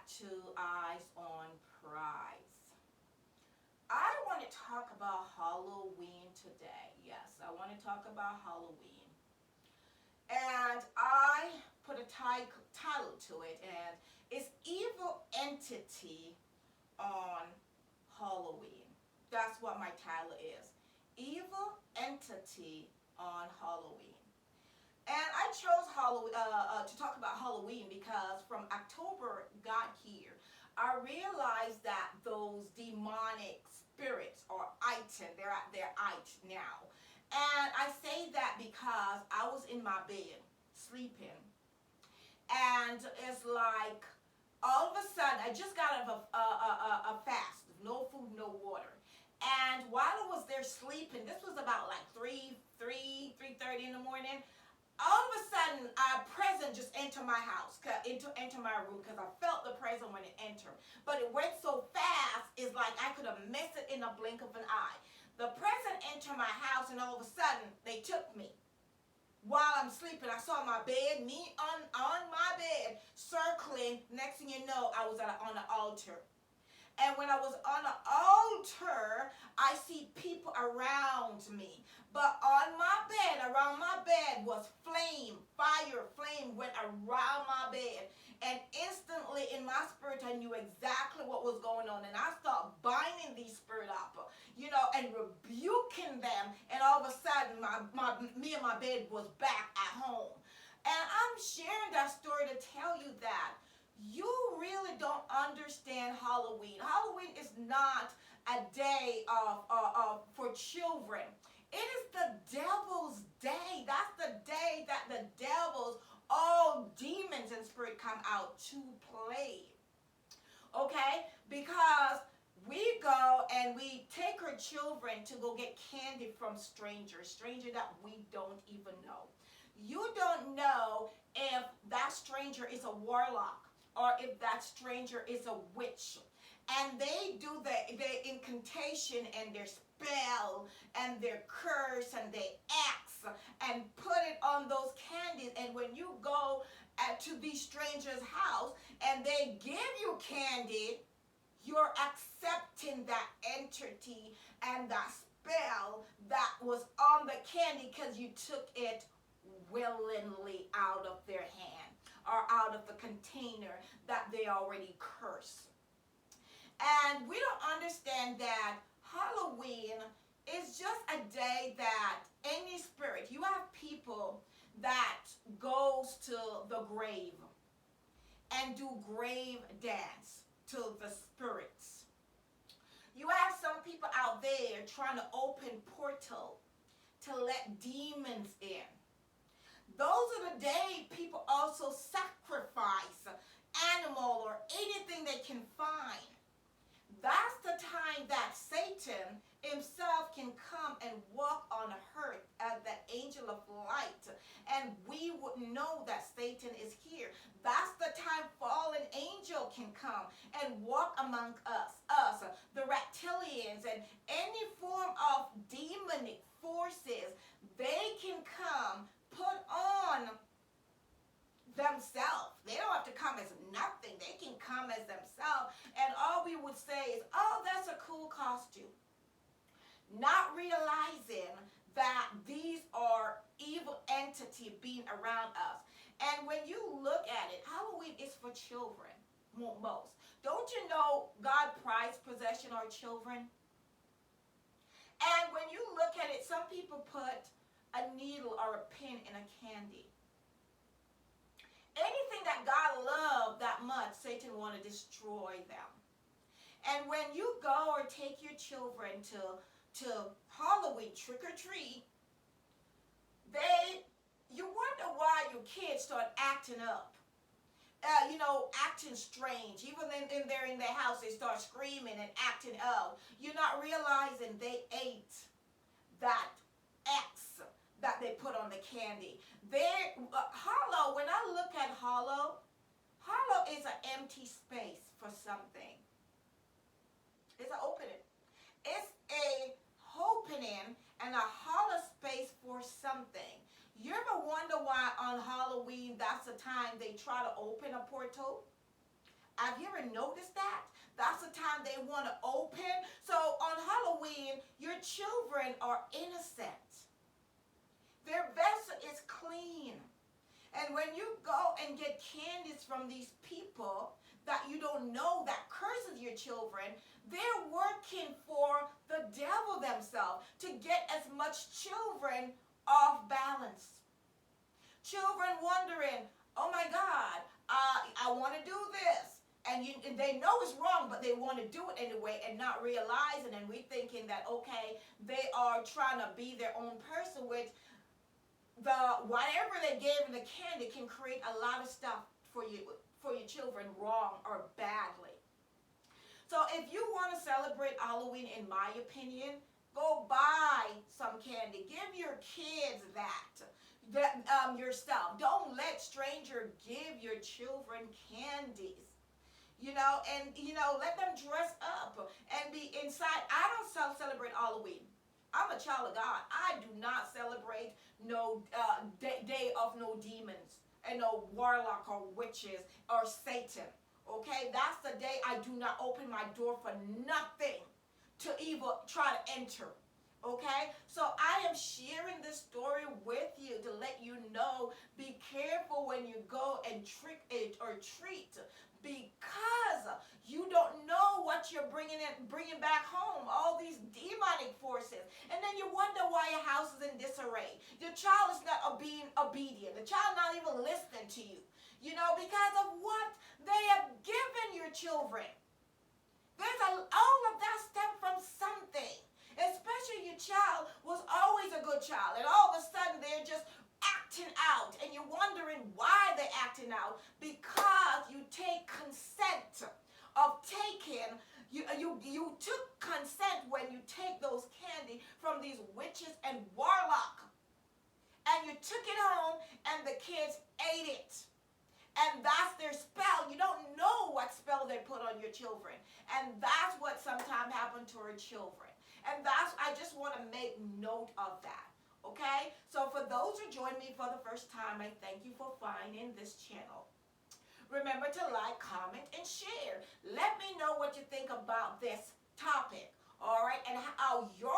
to Eyes on Prize. I want to talk about Halloween today. Yes, I want to talk about Halloween. And I put a title to it, and it's Evil Entity on Halloween. That's what my title is. Evil Entity on Halloween. And I chose Halloween, to talk about Halloween because from October got here, I realized that those demonic spirits are heightened. They're at their height now. And I say that because I was in my bed sleeping. And it's like all of a sudden, I just got out of a fast. No food, no water. And while I was there sleeping, this was about like 3:30 in the morning. All of a sudden, a presence just entered my house, enter my room, because I felt the presence when it entered. But it went so fast, it's like I could have missed it in a blink of an eye. The presence entered my house, and all of a sudden, they took me. While I'm sleeping, I saw my bed, me on my bed, circling. Next thing you know, I was on the altar. And when I was on the altar, I see people around me. But on my bed, around my bed was flame, fire, flame went around my bed. And instantly in my spirit, I knew exactly what was going on. And I started binding these spirits up, and rebuking them. And all of a sudden, me and my bed was back at home. And I'm sharing that story to tell you that you really don't understand Halloween. Halloween is not a day for children. It is the devil's day. That's the day that the devil's all demons and spirit come out to play. Okay? Because we go and we take our children to go get candy from strangers that we don't even know. You don't know if that stranger is a warlock, or if that stranger is a witch. And they do the incantation and their spell and their curse and their axe and put it on those candies. And when you go to these strangers' house and they give you candy, you're accepting that entity and that spell that was on the candy because you took it willingly out of their hand or out of the container that they already cursed. And we don't understand that Halloween is just a day that any spirit, you have people that goes to the grave and do grave dance to the spirits. You have some people out there trying to open portal to let demons in. Those are the days people also sacrifice animal or anything they can find. That's the time that Satan himself can come and walk on earth as the angel of light. And we would know that Satan is here. That's the time fallen angel can come and walk among us, the reptilians, and any form of demonic forces. They can come, put on themselves. They don't have to come as nothing. They can come as themselves. And all we would say is, oh, that's a cool costume. Not realizing that these are evil entities being around us. And when you look at it, Halloween is for children most. Don't you know God prized possession are children? And when you look at it, some people put a needle or a pin in a candy. Anything that God loved that much, Satan want to destroy them. And when you go or take your children to Halloween trick or treat, you wonder why your kids start acting up. Acting strange. Even when they're in their house, they start screaming and acting up. You're not realizing they ate that X that they put on the candy. Hollow, when I look at hollow is an empty space for something. It's an opening. It's a opening and a hollow space for something. You ever wonder why on Halloween that's the time they try to open a portal? Have you ever noticed that? That's the time they want to open. So on Halloween, your children are innocent. Their vessel is clean. And when you go and get candies from these people that you don't know that curses your children, they're working for the devil themselves to get as much children off balance. Children wondering, oh my God, I want to do this. And they know it's wrong, but they want to do it anyway and not realizing, and we thinking that, okay, they are trying to be their own person, which whatever they gave in the candy can create a lot of stuff for your children wrong or badly. So if you want to celebrate Halloween, in my opinion, go buy some candy. Give your kids that yourself. Don't let strangers give your children candies. Let them dress up and be inside. I don't celebrate Halloween. I'm a child of God. I do not celebrate no day of no demons and no warlock or witches or Satan. Okay, that's the day I do not open my door for nothing to even try to enter. Okay, so I am sharing this story with you to let you know, be careful when you go and trick it or treat, because you don't know what you're bringing back home, all these demonic forces. And then you wonder why your house is in disarray. Your child is not being obedient. The child not even listening to you, because of what they have given your children. All of that stem from something. Especially your child was always a good child, and all of a sudden they're just acting out, and you're wondering why they're acting out, because you take consent of taking, you took consent when you take those candy from these witches and warlocks, and you took it home, and the kids ate it. And that's their spell. You don't know what spell they put on your children. And that's what sometimes happens to our children. And I just want to make note of that. Okay? So for those who join me for the first time, I thank you for finding this channel. Remember to like, comment, and share. Let me know what you think about this topic. All right? And how your